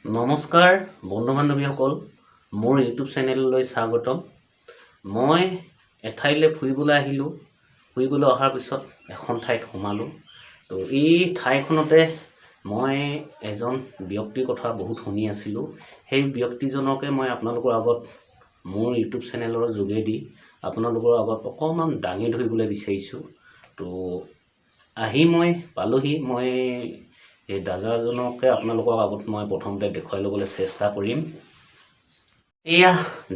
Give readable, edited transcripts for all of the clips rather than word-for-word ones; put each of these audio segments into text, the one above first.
নমস্কাৰ বন্ধু বান্ধৱীসকল, মোৰ ইউটিউব চেনেললৈ স্বাগতম। মই এঠাইলৈ ফুৰিবলৈ আহিলোঁ। ফুৰিবলৈ অহাৰ পিছত এখন ঠাইত সোমালোঁ। তো এই ঠাইখনতে মই এজন ব্যক্তিৰ কথা বহুত শুনি আছিলোঁ। সেই ব্যক্তিজনকে মই আপোনালোকৰ আগত মোৰ ইউটিউব চেনেলৰ যোগেদি আপোনালোকৰ আগত অকণমান দাঙি ধৰিবলৈ বিচাৰিছোঁ। তো আহি মই পালোহি। মই এই দাদাজনকে আপোনালোকৰ আগত মই প্ৰথমতে দেখুৱাই ল'বলৈ চেষ্টা কৰিম। এয়া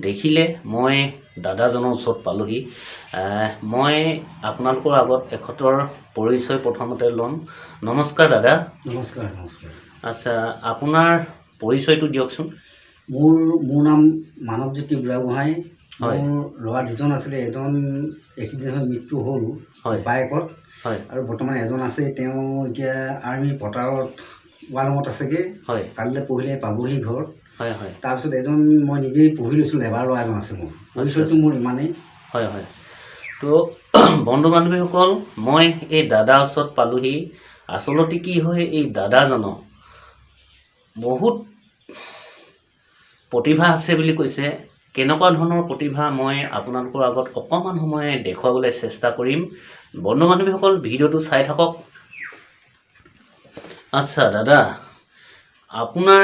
দেখিলে মই দাদাজনৰ ওচৰত পালোহি। মই আপোনালোকৰ আগত এখেতৰ পৰিচয় প্ৰথমতে ল'ম। নমস্কাৰ দাদা। নমস্কাৰ নমস্কাৰ। আচ্ছা, আপোনাৰ পৰিচয়টো দিয়কচোন। মোৰ নাম মানৱজ্যোতি বুঢ়াগোহাঁই। হয়। মোৰ ল'ৰা দুজন আছিলে, এজন এক্সিডেণ্টত মৃত্যু হ'ল বাইকত। হয়। আৰু বৰ্তমান এজন আছে, তেওঁ এতিয়া আৰ্মি পথাৰত ৱালমত আছেগৈ। হয়। কালিলৈ পঢ়িলে পাবহি ঘৰ। হয় হয়। তাৰপিছত এজন মই নিজেই পঢ়ি লৈছোঁ, লেবাৰ ল'ৰা এজন আছে। মোৰ পৰিচয়টো মোৰ ইমানেই। হয় হয়। তো বন্ধু বান্ধৱীসকল, মই এই দাদাৰ ওচৰত পালোহি। আচলতে কি হয়, এই দাদাজনক বহুত প্ৰতিভা আছে বুলি কৈছে। কেনেকুৱা ধৰণৰ প্ৰতিভা মই আপোনালোকৰ আগত অকণমান সময় দেখুৱাবলৈ চেষ্টা কৰিম। বন্ধু বান্ধৱীসকল, ভিডিঅ'টো চাই থাকক। আচ্ছা দাদা, আপোনাৰ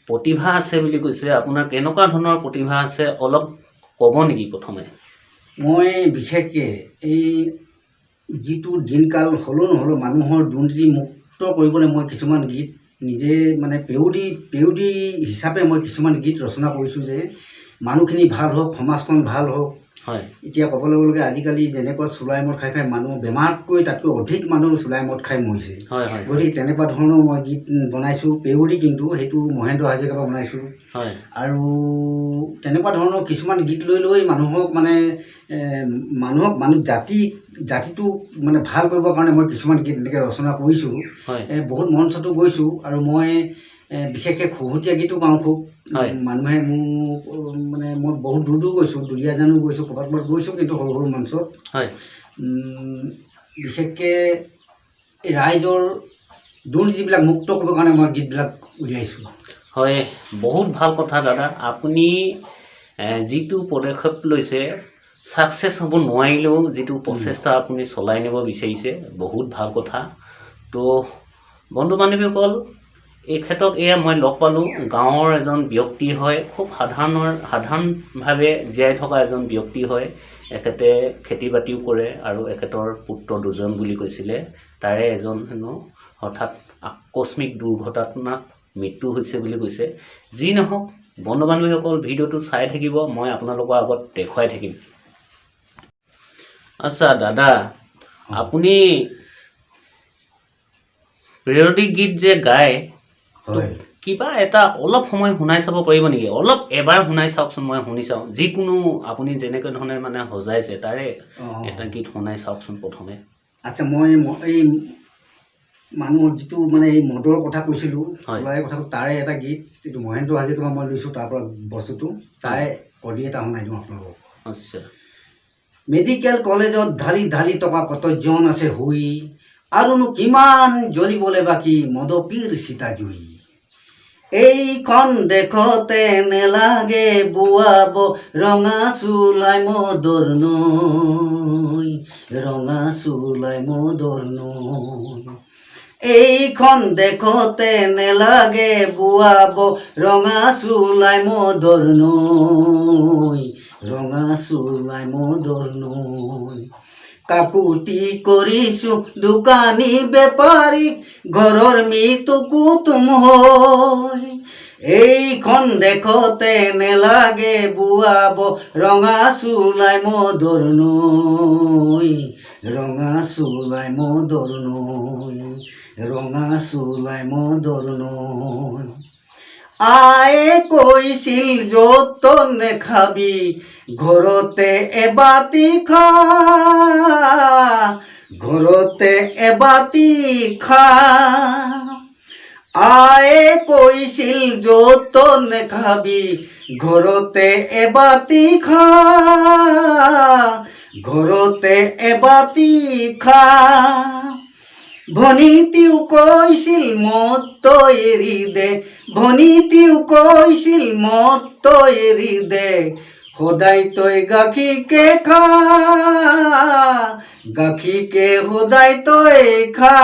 প্ৰতিভা আছে বুলি কৈছে। আপোনাৰ কেনেকুৱা ধৰণৰ প্ৰতিভা আছে অলপ ক'ব নেকি প্ৰথমে? মই বিশেষকৈ এই যিটো দিনকাল হ'লেও নহ'লেও মানুহৰ দুৰ্নীতি মুক্ত কৰিবলৈ মই কিছুমান গীত নিজে পেয়দী হিচাপে মই কিছুমান গীত ৰচনা কৰিছোঁ, যে মানুহখিনি ভাল হওক, সমাজখন ভাল হওক। হয়। এতিয়া ক'বলৈ গ'লে আজিকালি যেনেকুৱা চুলাই মদ খাই মানুহ বেমাৰতকৈ তাতকৈ অধিক মানুহ চুলাই মদ খাই মৰিছে। হয় হয়। গতিকে তেনেকুৱা ধৰণৰ মই গীত বনাইছোঁ, পেয়দী, কিন্তু সেইটো মহেন্দ্ৰ হাজৰিকাৰ পৰা বনাইছোঁ। হয়। আৰু তেনেকুৱা ধৰণৰ কিছুমান গীত লৈ মানুহক জাতিটো ভাল কৰিবৰ কাৰণে মই কিছুমান গীত এনেকৈ ৰচনা কৰিছোঁ। বহুত মঞ্চতো গৈছোঁ। আৰু মই বিশেষকৈ খুহুতীয়া গীতো গাওঁ খুব। মানুহে মোক মই বহুত দূৰ গৈছোঁ, দুলীয়াজানো গৈছোঁ, ক'ৰবাত গৈছোঁ, কিন্তু সৰু সৰু মঞ্চত। বিশেষকৈ ৰাইজৰ দুৰ্নীতিবিলাক মুক্ত কৰিবৰ কাৰণে মই গীতবিলাক উলিয়াইছোঁ। হয়, বহুত ভাল কথা দাদা। আপুনি যিটো পদক্ষেপ লৈছে, ছাকচেছ হ'ব নোৱাৰিলেও যিটো প্ৰচেষ্টা আপুনি চলাই নিব বিচাৰিছে, বহুত ভাল কথা। তো বন্ধু বান্ধৱীসকল, এখেতক মই লগ পালোঁ। গাঁৱৰ এজন ব্যক্তি হয়, খুব সাধাৰণভাৱে জীয়াই থকা এজন ব্যক্তি হয়। এখেতে খেতি বাতিও কৰে আৰু এখেতৰ পুত্ৰ দুজন বুলি কৈছিলে। তাৰে এজন হেনো হঠাৎ আকস্মিক দুৰ্ঘটনাত মৃত্যু হৈছে বুলি কৈছে। যি নহওক বন্ধু বান্ধৱীসকল, ভিডিঅ'টো চাই থাকিব, মই আপোনালোকৰ আগত দেখুৱাই থাকিম। আচ্ছা দাদা, আপুনি পেয়দী গীত যে গায়, কিবা এটা অলপ সময় শুনাই চাব পাৰিব নেকি? অলপ এবাৰ শুনাই চাওকচোন, মই শুনি চাওঁ। যিকোনো আপুনি যেনেকৈ ধৰণে সজাইছে তাৰে এটা গীত শুনাই চাওকচোন প্ৰথমে। আচ্ছা, মই এই মানুহৰ যিটো এই মদৰ কথা কৈছিলোঁ, তাৰে এটা গীত, এইটো মহেন্দ্ৰ হাজৰিকাৰ পৰা মই লৈছোঁ। তাৰ পৰা বস্তুটো তাৰে কলি এটা শুনাই দিওঁ আপোনালোকক। আচ্ছা। মেডিকেল কলেজত ঢালি টকা কতজন আছে শুই, আৰুনো কিমান জ্বলিবলৈ বাকী মদপীৰ চিতা জুই। এইখন দেশতে নেলাগে বোৱাব ৰঙা চুলাই মদৰ নৈ, ৰঙা চুলাই মদৰ নৈ। এইখন দেশতে নেলাগে বোৱাব ৰঙা চুলাই মদৰ নৈ, ৰঙা চুলাই মদৰ নৈ। কাকুতি কৰিছোঁ দোকানী বেপাৰীক, ঘৰৰ মৃত্যু কুটুম হৈ। এইখন দেশতে নেলাগে বোৱাব ৰঙা চুলাই মদৰ নৈ, ৰঙা চুলাই মদৰ নৈ, ৰঙা চুলাই মদৰ নৈ। আয়ে কৈছিল য'ত নেখাবি, ঘৰতে এবাতি খা, ঘৰতে এবাতি খা। আয়ে কৈছিল য'ত নেখাবি, ঘৰতে এবাতি খা, ঘৰতে এবাতি খা। ভনীতিও কৈছিল মত এৰি দে, ভনীতিও কৈছিল মত এৰি দে, সদায় তই গাখীৰকে খা, গাখীৰকে সদায় তই খা।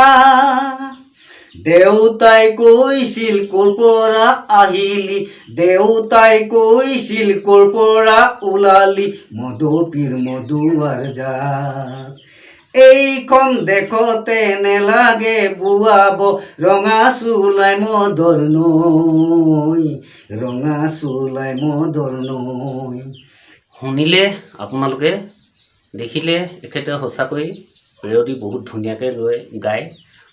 দেউতাই কৈছিল ক'ৰ পৰা আহিলি, দেউতাই কৈছিল ক'ৰ পৰা ওলালি, মদপীৰ মদুৱাৰ জাত। এইখন দেশতে নেলাগে বোৱাব, ৰঙা চুলাই মদৰ নৈ, ৰঙা চুলাই মদৰ নৈ। শুনিলে আপোনালোকে, দেখিলে এখেতে সঁচাকৈ পেৰডি বহুত ধুনীয়াকৈ গায়।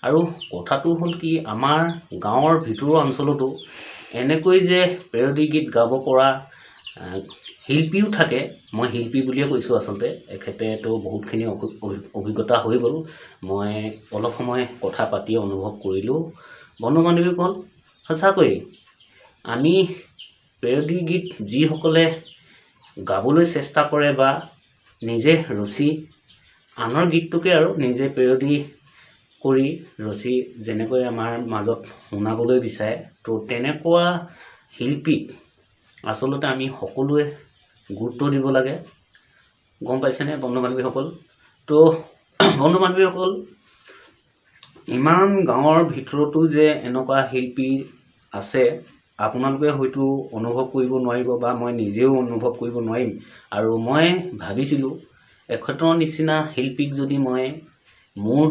আৰু কথাটো হ'ল কি, আমাৰ গাঁৱৰ ভিতৰুৱা অঞ্চলতো এনেকৈ যে পেৰডি গীত গাব পৰা শিল্পীও থাকে। মই শিল্পী বুলিয়ে কৈছোঁ আচলতে, এখেতেতো বহুতখিনি অভিজ্ঞতা হৈ গ'ল। মই অলপ সময় কথা পাতি অনুভৱ কৰিলোঁ। বন্ধু বান্ধৱীসকল, সঁচাকৈ আমি পেৰডি গীত যিসকলে গাবলৈ চেষ্টা কৰে বা নিজে ৰচি আনৰ গীতটোকে আৰু নিজে পেৰডি কৰি ৰচি যেনেকৈ আমাৰ মাজত শুনাবলৈ বিচাৰে, তো তেনেকুৱা শিল্পীক আচলতে আমি সকলোৱে গুৰুত্ব দিব লাগে। গম পাইছেনে বন্ধু বান্ধৱীসকল? তো বন্ধু বান্ধৱীসকল, ইমান গাঁৱৰ ভিতৰতো যে এনেকুৱা শিল্পী আছে, আপোনালোকে হয়তো অনুভৱ কৰিব নোৱাৰিব বা মই নিজেও অনুভৱ কৰিব নোৱাৰিম। আৰু মই ভাবিছিলোঁ এখেতৰ নিচিনা শিল্পীক যদি মই মোৰ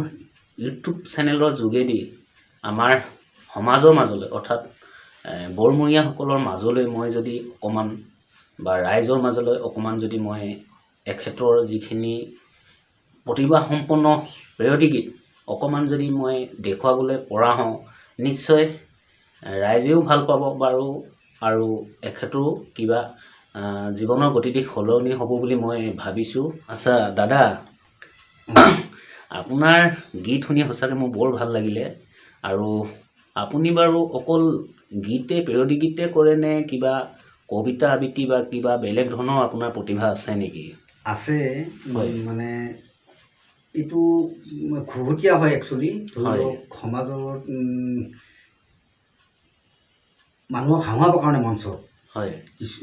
ইউটিউব চেনেলৰ যোগেদি আমাৰ সমাজৰ মাজলৈ, অৰ্থাৎ বৰমূৰীয়াসকলৰ মাজলৈ মই যদি অকণমান বা ৰাইজৰ মাজলৈ অকণমান যদি মই এখেতৰ যিখিনি প্ৰতিভাসম্পন্ন পেৰডি গীত অকণমান যদি মই দেখুৱাবলৈ পৰা হওঁ, নিশ্চয় ৰাইজেও ভাল পাব বাৰু, আৰু এখেতৰো কিবা জীৱনৰ গতিদিশ সলনি হ'ব বুলি মই ভাবিছোঁ। আচ্ছা দাদা, আপোনাৰ গীত শুনি সঁচাকৈ মোৰ বৰ ভাল লাগিলে। আৰু আপুনি বাৰু অকল গীতে পেৰডি গীতে কৰে নে কিবা কবিতা আবৃত্তি বা কিবা বেলেগ ধৰণৰ আপোনাৰ প্ৰতিভা আছে নেকি? আছে, মানে এইটো খুহুতীয়া হয় একচুৱেলি। ধৰি লওক সমাজত মানুহক হাঁহুৱাবৰ কাৰণে মঞ্চত, হয়,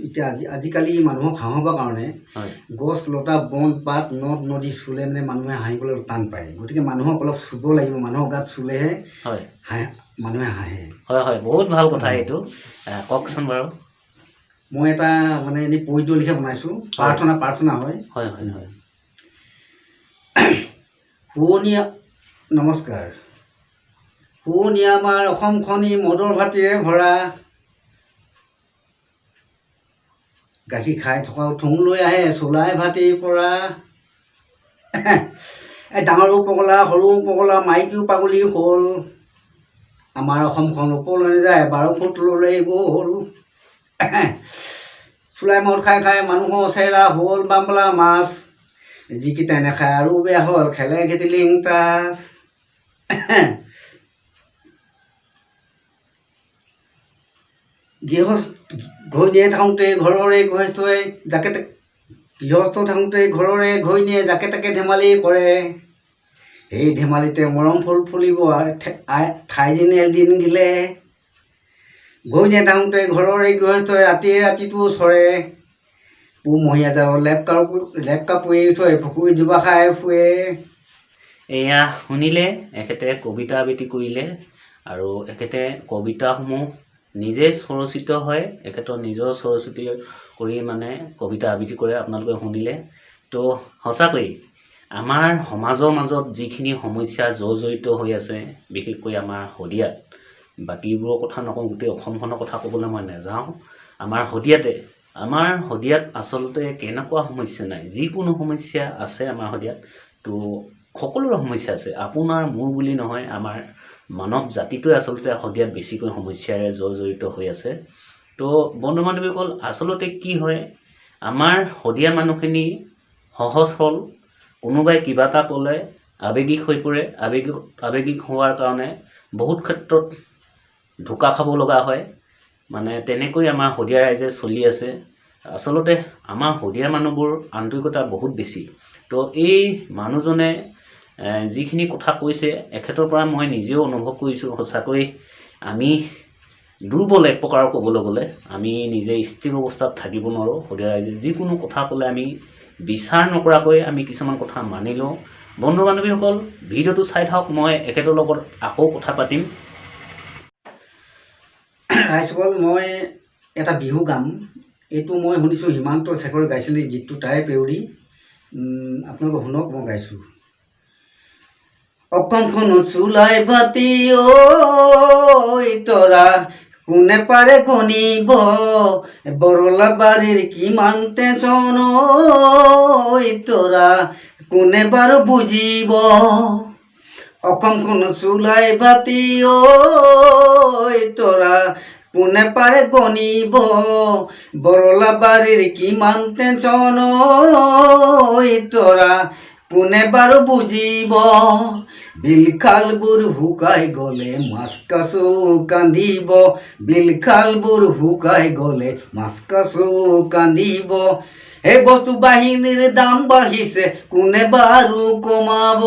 এতিয়া আজিকালি মানুহক হাঁহুৱাবৰ কাৰণে গছ লতা বন পাত নদ নদী চুলে মানে মানুহে হাঁহিবলৈ টান পায়। গতিকে মানুহক অলপ চুব লাগিব, মানুহৰ গাত চুলেহে মানুহে হাঁহে। হয় হয়, বহুত ভাল কথা এইটো, কওকচোন বাৰু। মই এটা মানে এনেই পদ্য লিখে বনাইছোঁ, প্ৰাৰ্থনা হয়। হয় হয় হয়। শুৱনি, নমস্কাৰ। শুৱনি আমাৰ অসমখনি মদৰ ভাটিৰে ভৰা, গাখীৰ খাই থকা ঠুং লৈ আহে চোলাই ভাটিৰ পৰা। ডাঙৰো পগলা সৰু পগলা মাইকীও পাগলী হ'ল, আমাৰ অসমখন ওপৰলৈ যায় 12 ফুট তললৈ গ'ল। চোলাই মদ খাই খাই মানুহৰ চেহেৰা হ'ল বাম্বলা মাছ, যিকেইটাই নাখায় আৰু বেয়া হ'ল খেলে ঘেটিলিং তাচ। ঘৈণীয়ে থাকোঁতে ঘৰৰে গৃহস্থই যাকে গৃহস্থ থাকোঁতে ঘৰৰে ঘৈণীয়ে যাকে তাকে ধেমালি কৰে, সেই ধেমালিতে মৰম ফুল ফুলিব ঠাই দিন এদিন গিলে। ঘৈণীয়ে থাকোঁতে ঘৰৰে গৃহস্থই ৰাতিয়ে ৰাতিটো চৰে, পুহমহীয়া যাব লেপ কাপোৰি থৈ পুখুৰী জোবা খাই ফুৰে। এয়া শুনিলে, এখেতে কবিতা আবৃত্তি কৰিলে আৰু এখেতে কবিতাসমূহ নিজে স্বৰচিত হয়, এখেতৰ নিজৰ স্বৰচিত কৰি মানে কবিতা আবৃত্তি কৰে, আপোনালোকে শুনিলে। তো সঁচাকৈ আমাৰ সমাজৰ মাজত যিখিনি সমস্যা জড়িত হৈ আছে, বিশেষকৈ আমাৰ শদিয়াত, বাকীবোৰৰ কথা নকওঁ, গোটেই অসমখনৰ কথা ক'বলৈ মই নাযাওঁ। আমাৰ শদিয়াত আচলতে কেনেকুৱা সমস্যা নাই, যিকোনো সমস্যা আছে আমাৰ শদিয়াত। তো সকলোৰে সমস্যা আছে, আপোনাৰ মোৰ বুলি নহয়, আমাৰ মানৱ জাতিটোৱে আচলতে শদিয়াত বেছিকৈ সমস্যাৰে জড়িত হৈ আছে। তো বন্ধু বান্ধৱীসকল, আচলতে কি হয়, আমাৰ শদিয়া মানুহখিনি সহজ সৰল, কোনোবাই কিবা এটা ক'লে আৱেগিক হৈ পৰে, আৱেগিক হোৱাৰ কাৰণে বহুত ক্ষেত্ৰত ঢোকা খাব লগা হয়। মানে তেনেকৈ আমাৰ শদিয়া ৰাইজে চলি আছে। আচলতে আমাৰ শদিয়া মানুহবোৰ আন্তৰিকতা বহুত বেছি। তো এই মানুহজনে যিখিনি কথা কৈছে এখেতৰ পৰা মই নিজেও অনুভৱ কৰিছোঁ সঁচাকৈ আমি দুৰ্বল এক প্ৰকাৰৰ ক'বলৈ গ'লে আমি নিজে স্থিৰ অৱস্থাত থাকিব নোৱাৰোঁ সদীয়া ৰাইজে যিকোনো কথা ক'লে আমি বিচাৰ নকৰাকৈ আমি কিছুমান কথা মানি লওঁ বন্ধু বান্ধৱীসকল ভিডিঅ'টো চাই থাকক মই এখেতৰ লগত আকৌ কথা পাতিম ৰাইজসকল মই এটা বিহু গাম এইটো মই শুনিছোঁ হিমান্ত শেখৰে গাইছিলে গীতটো তাৰে পেউৰি আপোনালোকে শুনক মই গাইছোঁ অসমখন চুলাই বাতি ঐ তৰা কোনে পাৰে গণিব বৰলা বাৰীৰ কিমান টেনচন ঐ তৰা কোনে বাৰু বুজিব অসমখন চুলাই বাতি ঐ তৰা কোনে পাৰে গণিব বৰলা বাৰীৰ কিমান টেনচন ঐ তৰা কোনে বাৰু বুজিব বিল খালবোৰ শুকাই গ'লে মাছ কাছো কান্দিব বিল খালবোৰ শুকাই গ'লে মাছ কাছো কান্দিব এই বস্তু বাহিনীৰ দাম বাঢ়িছে কোনে বাৰু কমাব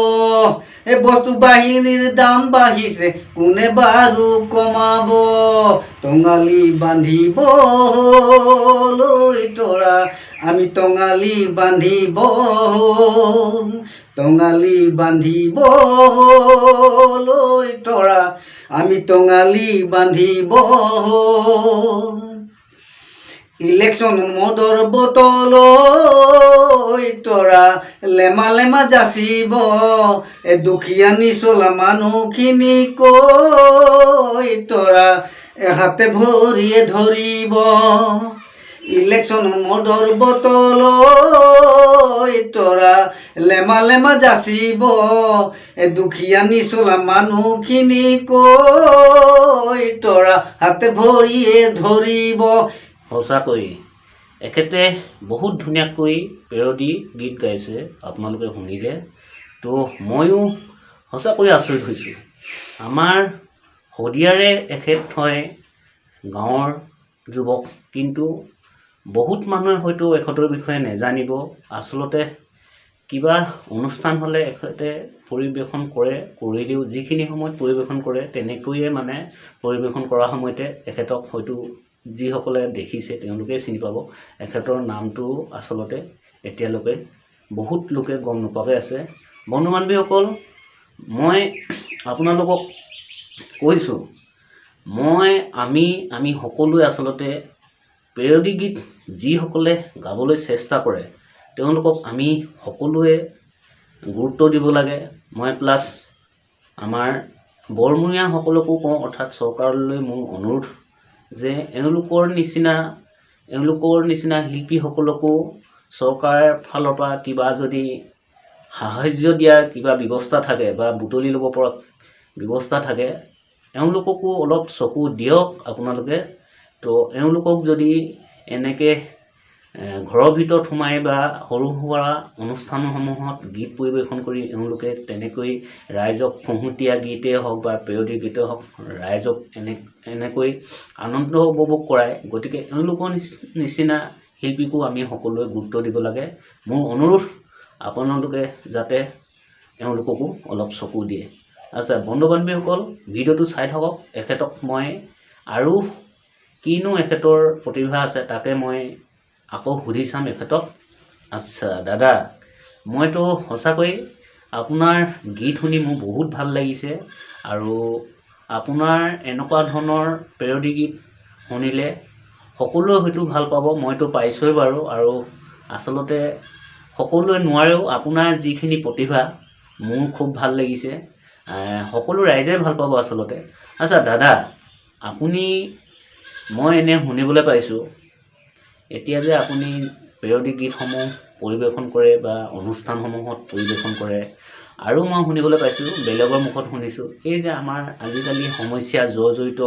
এই বস্তু বাহিনীৰ দাম বাঢ়িছে কোনে বাৰু কমাব টঙালি বান্ধিব লৈ তৰা আমি টঙালি বান্ধিব টঙালি বান্ধিব লৈ তৰা আমি টঙালি বান্ধিব ইলেকশ্যন মদৰ বটল তৰা লেমা লেমা যাচিব দুখীয়া নিচলা মানুহখিনি কৈ তৰা হাতে ভৰিয়ে ধৰিব ইলেকশ্যন মদৰ বটল তৰা লেমা লেমা যাচিব দুখীয়া নিচলা মানুহখিনি কৈ তৰা হাতে ভৰিয়ে ধৰিব সঁচাকৈ এখেতে বহুত ধুনীয়াকৈ পেৰডি গীত গাইছে আপোনালোকে শুনিলে তো ময়ো সঁচাকৈ আচৰিত হৈছোঁ আমাৰ শদিয়াৰে এখেত হয় গাঁৱৰ যুৱক কিন্তু বহুত মানুহে হয়তো এখেতৰ বিষয়ে নেজানিব আচলতে কিবা অনুষ্ঠান হ'লে এখেতে পৰিৱেশন কৰে কৰিলেও যিখিনি সময়ত পৰিৱেশন কৰে তেনেকৈয়ে মানে পৰিৱেশন কৰাৰ সময়তে এখেতক হয়তো যিসকলে দেখিছে তেওঁলোকে চিনি পাব এখেতৰ নামটো আচলতে এতিয়ালৈকে বহুত লোকে গম নোপোৱাকৈ আছে বন্ধু বান্ধৱীসকল মই আপোনালোকক কৈছোঁ আমি সকলোৱে আচলতে পেৰডি গীত যিসকলে গাবলৈ চেষ্টা কৰে তেওঁলোকক আমি সকলোৱে গুৰুত্ব দিব লাগে মই প্লাছ আমাৰ বৰমূৰীয়াসকলকো কওঁ অৰ্থাৎ চৰকাৰলৈ মোৰ অনুৰোধ যে এওঁলোকৰ নিচিনা শিল্পীসকলকো চৰকাৰৰ ফালৰ পৰা কিবা যদি সাহাৰ্য দিয়াৰ কিবা ব্যৱস্থা থাকে বা বুটলি ল'ব পৰা ব্যৱস্থা থাকে এওঁলোককো অলপ চকু দিয়ক আপোনালোকে তো এওঁলোকক যদি এনেকৈ ঘৰৰ ভিতৰত সোমাই বা সৰু সুৰা অনুষ্ঠানসমূহত গীত পৰিৱেশন কৰি এওঁলোকে তেনেকৈ ৰাইজক ফুঁহুতীয়া গীতেই হওক বা পেৰডি গীতেই হওক ৰাইজক এনেকৈ আনন্দ উপভোগ কৰায় গতিকে এওঁলোকৰ নিচিনা শিল্পীকো আমি সকলোৱে গুৰুত্ব দিব লাগে মোৰ অনুৰোধ আপোনালোকে যাতে এওঁলোককো অলপ চকু দিয়ে আচ্ছা বন্ধু বান্ধৱীসকল ভিডিঅ'টো চাই থাকক এখেতক মই আৰু কিনো এখেতৰ প্ৰতিভা আছে তাকে মই আকৌ সুধি চাম এখেতক আচ্ছা দাদা মইতো সঁচাকৈ আপোনাৰ গীত শুনি মোৰ বহুত ভাল লাগিছে আৰু আপোনাৰ এনেকুৱা ধৰণৰ পেৰডি গীত শুনিলে সকলোৱে হয়তো ভাল পাব মইতো পাইছোঁই বাৰু আৰু আচলতে সকলোৱে নোৱাৰেও আপোনাৰ যিখিনি প্ৰতিভা মোৰ খুব ভাল লাগিছে সকলো ৰাইজে ভাল পাব আচলতে আচ্ছা দাদা আপুনি মই এনে শুনিবলৈ পাইছোঁ এতিয়া যে আপুনি পেৰডি গীতসমূহ পৰিৱেশন কৰে বা অনুষ্ঠানসমূহত পৰিৱেশন কৰে আৰু মই শুনিবলৈ পাইছোঁ বেলেগৰ মুখত শুনিছোঁ এই যে আমাৰ আজিকালি সমস্যা জড়িত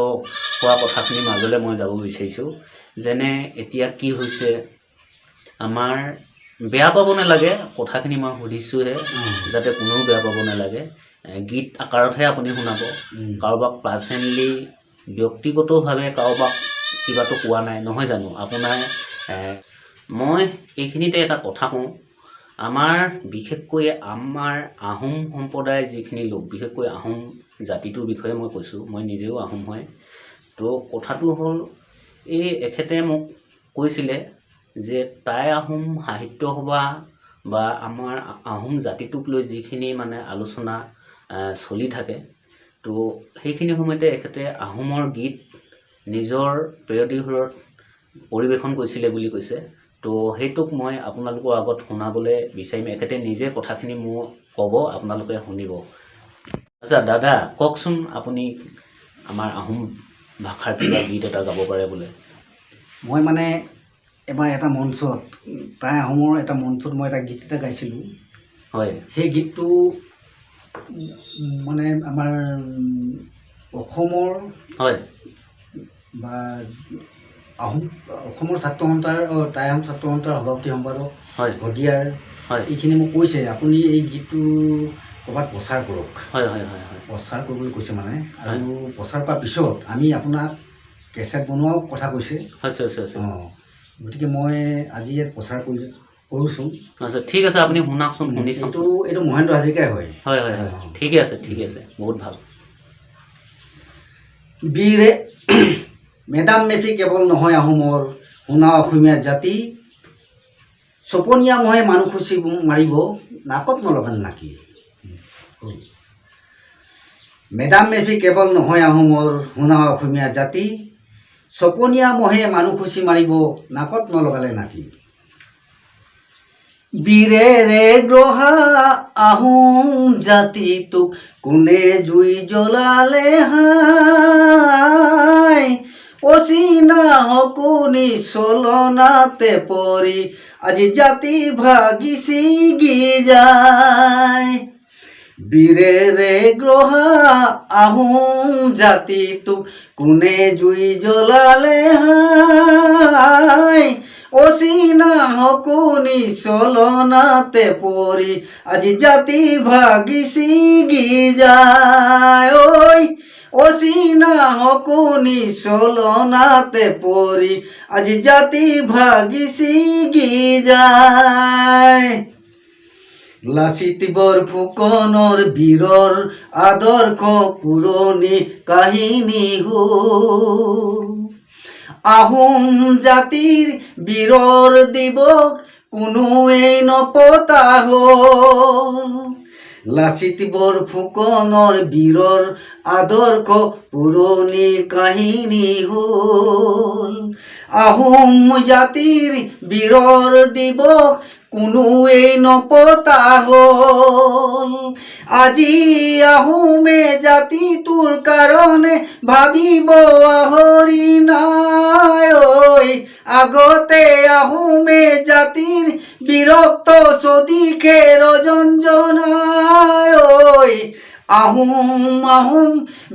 হোৱা কথাখিনিৰ মাজলৈ মই যাব বিচাৰিছোঁ যেনে এতিয়া কি হৈছে আমাৰ বেয়া পাব নালাগে কথাখিনি মই সুধিছোঁহে যাতে কোনেও বেয়া পাব নালাগে গীত আকাৰতহে আপুনি শুনাব কাৰোবাক পাৰ্চনেলি ব্যক্তিগতভাৱে কাৰোবাক কিবাটো কোৱা নাই নহয় জানো আপোনাৰ মই এইখিনিতে এটা কথা কওঁ আমাৰ বিশেষকৈ আমাৰ আহোম সম্প্ৰদায়ৰ যিখিনি লোক, বিশেষকৈ আহোম জাতিটোৰ বিষয়ে মই কৈছোঁ, মই নিজেও আহোম হয়। তো কথাটো হ'ল এখেতে মোক কৈছিলে যে টাই আহোম সাহিত্য সভা বা আমাৰ আহোম জাতিটোক লৈ যিখিনি মানে আলোচনা চলি থাকে, তো সেইখিনি সময়তে এখেতে আহোমৰ গীত নিজৰ প্ৰেয়দীহৰত পৰিৱেশন কৰিছিলে বুলি কৈছে। তো সেইটোক মই আপোনালোকৰ আগত শুনাবলৈ বিচাৰিম। এখেতে নিজে কথাখিনি মোক ক'ব, আপোনালোকে শুনিব। আচ্ছা দাদা, কওকচোন আপুনি আমাৰ আহোম ভাষাৰ কিবা গীত এটা গাব পাৰে বোলে। মই মানে এবাৰ এটা মঞ্চত, টাই আহোমৰ এটা মঞ্চত মই এটা গীত এটা গাইছিলোঁ। হয়। সেই গীতটো মানে আমাৰ অসমৰ হয় বা অসমৰ ছাত্ৰ সন্থাৰ টাই আহোম ছাত্ৰ সন্থাৰ সভাপতি সম্পাদক হয় ভদিয়াৰ হয় এইখিনি মোক কৈছে আপুনি এই গীতটো ক'ৰবাত প্ৰচাৰ কৰক। হয় হয় হয় হয় প্ৰচাৰ কৰিবলৈ কৈছে মানে, আৰু প্ৰচাৰ কৰাৰ পিছত আমি আপোনাক কেছেট বনোৱাও কথা কৈছে। আচ্ছা আচ্ছা আচ্ছা। গতিকে মই আজি ইয়াত প্ৰচাৰ কৰিছোঁ। আচ্ছা ঠিক আছে, আপুনি শুনাকচোন, শুনি চাওঁচোন। এইটো মহেন্দ্ৰ হাজৰিকাই হয়। হয় হয় হয়, ঠিকে আছে ঠিকে আছে, বহুত ভাল। বীৰে মেডাম মেফি কেৱল নহয় আহোমৰ, শুনা অসমীয়া জাতি, চপনীয়া মহে মানুহ খুচি মাৰিব, নাকত নলগান নাকি। মেডাম মেফি কেৱল নহয় আহোমৰ, শুনা অসমীয়া জাতি, চপনীয়া মহে মানুহ খুচি মাৰিব, নাকত নলগালে নাকি। বীৰেৰে গ্ৰহা আহোম জাতিটোক কোনে জুই জ্বলালে হাই, অচিনা শকুনি চলনাতে পৰি আজি জাতি ভাগি ছিগি যায়। বীৰেৰে গ্ৰহা আহোম জাতিটোক কোনে জুই জ্বলালে হাই, অচিনা শকুনি চলনাতে পৰি আজি জাতি ভাগি ছিগি যায়। ঐ অচিনা শকুনি চলনাতে পৰি আজি জাতি ভাগি ছিগি যায়। লাচিত বৰফুকনৰ বীৰৰ আদৰ্শ পুৰণি কাহিনী হ'ল, আহোম জাতিৰ বীৰৰ দিৱস কোনোৱেই নপতা হ'ল। লাচিত বৰফুকনৰ বীৰৰ আদৰ্শ পুৰণি কাহিনী হ'ল, আহোম জাতিৰ বীৰৰ দিৱস কোনোৱেই নপতা হ'ল। আজি আহোমে জাতিটোৰ কাৰণে ভাবিব আহৰি নাই। ঐ আগতে আহোমে জাতিৰ বিৰক্ত স্বদেশে ৰঞ্জনাই। ঐ আহোম আহোম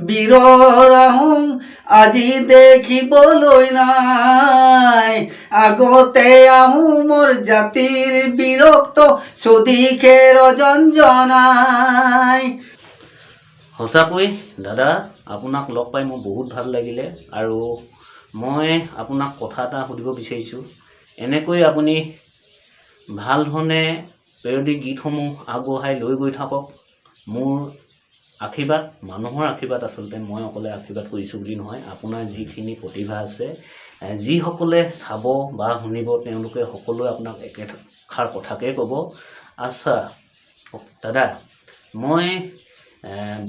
বীৰৰ আহোম আজি দেখিবলৈ নাই। আগতে আহোমৰ জাতিৰ বিৰক্ত স্বদেশে ৰঞ্জনাই। সঁচাকৈ দাদা, আপোনাক লগ পাই মোৰ বহুত ভাল লাগিলে। আৰু মই আপোনাক কথা এটা সুধিব বিচাৰিছোঁ, এনেকৈ আপুনি ভাল ধৰণে পেৰডি গীতসমূহ আগবঢ়াই লৈ গৈ থাকক। মোৰ আশীৰ্বাদ, মানুহৰ আশীৰ্বাদ, আচলতে মই অকলে আশীৰ্বাদ কৰিছোঁ বুলি নহয়, আপোনাৰ যিখিনি প্ৰতিভা আছে, যিসকলে চাব বা শুনিব তেওঁলোকে সকলোৱে আপোনাক একেষাৰ কথাকে ক'ব। আচ্ছা দাদা, মই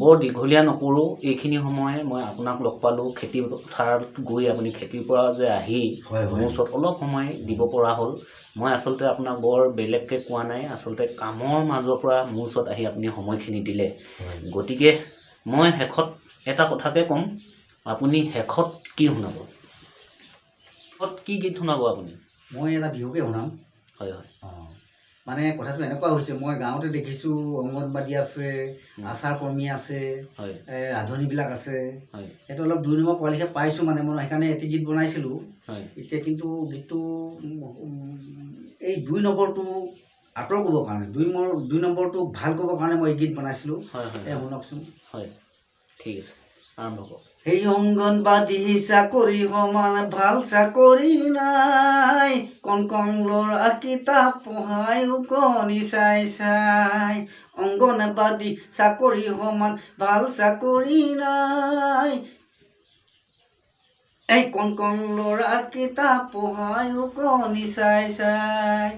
বৰ দীঘলীয়া নকৰোঁ, এইখিনি সময় মই আপোনাক লগ পালোঁ খেতি পথাৰত গৈ, আপুনি খেতিৰ পৰা যে আহি মোৰ ওচৰত অলপ সময় দিব পৰা হ'ল। মই আচলতে আপোনাক বৰ বেলেগকৈ কোৱা নাই, আচলতে কামৰ মাজৰ পৰা মোৰ ওচৰত আহি আপুনি সময়খিনি দিলে। গতিকে মই শেষত এটা কথাকে ক'ম, আপুনি শেষত কি শুনাব? শেষত কি গীত শুনাব আপুনি? মই এটা বিহুকে শুনাম। হয় হয়। মানে কথাটো এনেকুৱা হৈছে, মই গাঁৱতে দেখিছোঁ অংগনবাদী আছে, আশা কৰ্মী আছে, ৰান্ধনীবিলাক আছে। সেইটো অলপ 2 নম্বৰ কোৱালিফাই পাইছোঁ, মানে মই সেইকাৰণে এটি গীত বনাইছিলোঁ। এতিয়া কিন্তু গীতটো এই 2 নম্বৰটো আঁতৰ কৰিবৰ কাৰণে, 2 নম্বৰটো ভাল কৰিবৰ কাৰণে মই এই গীত বনাইছিলোঁ। শুনকচোন। হয় ঠিক আছে, আৰম্ভ কৰক। সেই অংগনবাদী চাকৰি সমান ভাল চাকৰি নাই কণ কণ ল'ৰা কিতাপ পঢ়ায়ো কণী চাই চাই অংগনবাদী চাকৰি সমান ভাল চাকৰি নাই এই কণ কণ ল'ৰা কিতাপ পঢ়ায়ো কণী চাই চাই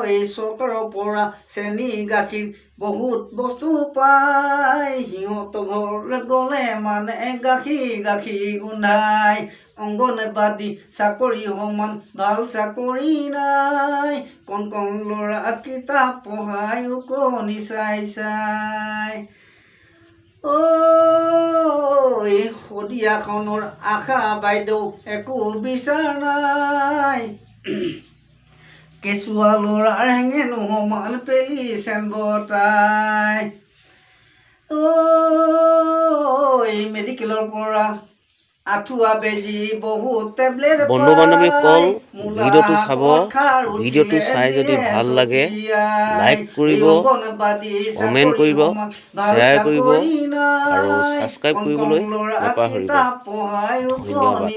এই চৰকাৰৰ পৰা চেনি গাখীৰ বহুত বস্তু পায় সিহঁতৰ ঘৰলৈ গ'লে মানে গাখীৰ গোন্ধাই অংগনবাদী চাকৰি সমান ভাল চাকৰি নাই কণ কণ ল'ৰা কিতাপ পঢ়ায়ো কণী চাই চাই এই শদিয়াখনৰ আশা বাইদেউ একো বিচাৰ নাই কেঁচুৱা ল'ৰাৰ হেঙেনো সমান পেলিছেন বতাই এই মেডিকেলৰ পৰা আঁঠুৱা বেজি বহুত টেবলেট বন্ধু বান্ধৱী কল ভিডিঅ'টো চাব ভিডিঅ'টো চাই যদি ভাল লাগে লাইক কৰিব কমেণ্ট কৰিব শ্বেয়াৰ কৰিব আৰু ছাবস্ক্ৰাইব কৰিবলৈ নাপাহৰিব ধন্যবাদ।